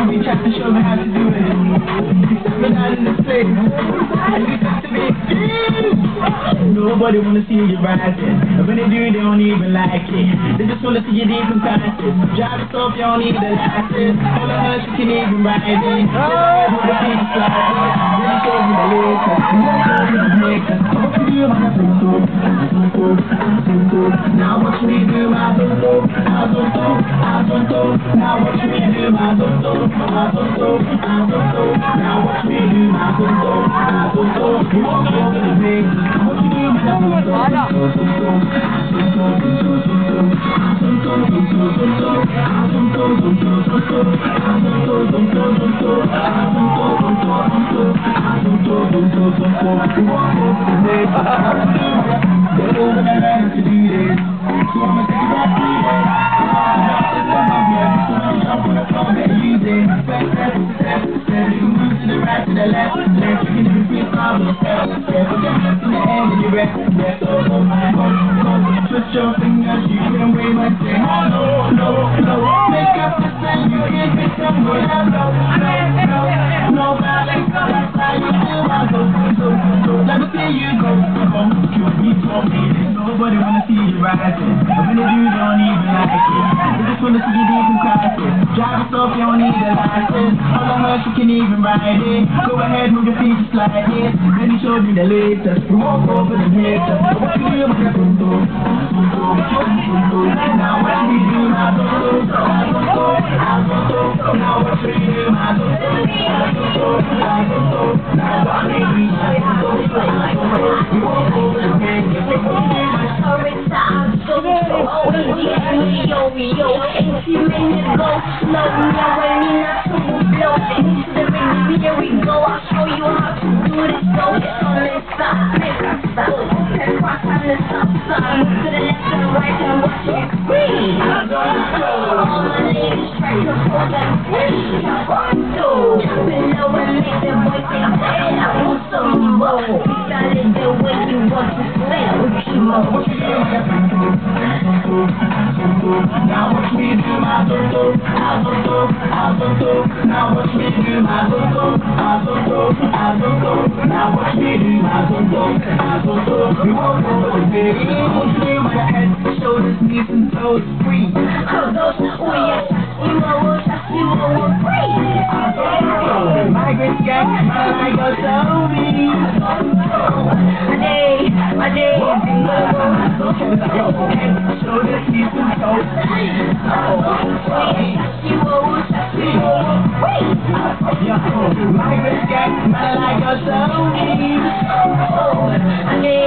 You tried to show me how to do it. You set me down in the place. And you said to me, nobody wanna see you rising. And when they do, they don't even like it. They just wanna see you deep in crisis. Drive yourself, you don't need the license. All of her, she can even ride it. With the feet slide. Really show me the latest. You won't show me the makers. What you do, man, I think so. Now watch me do my zonto. Now watch me do my zonto. Now watch me do my zonto. You won't show me the makers. What you do, man, I think so. Put your fingers, you can wave and say no. Make up the sound, you can't get somewhere. No, that's how you feel. Let me see you go. Nobody wanna see you rising. But when they do, they don't even like it. They just wanna see you deep in crisis. Drive yourself, you don't need a license. All of her, she can even ride it. Go ahead, move your feet just like this. Then he showed me the latest. We walk over the haters. What you do, my zonto? Now watch me do my zonto. Now watch me do my zonto. Now watch me do my zonto. We walk over the haters. If you make me go slow, now I need not to blow. Into the ring, here we go. I'll show you how to do this. So it's on this side, make us stop. Okay, cross on the stop sign. To the left and the right, and watch it free. All my ladies try to hold them free. Jumping low and make the boys say, hey, I want some more. Decided the way you want to play. What you want? Now watch me do my zonto. Now watch me do my zonto. Now watch me do my zonto. We won't go to the big. Watch me with the head, shoulders, knees and toes free. Oh yes, you will free. Migrant gang, I go so mean. My day, shoulders, knees and toes free. Migrant gang, I go so mean. My day,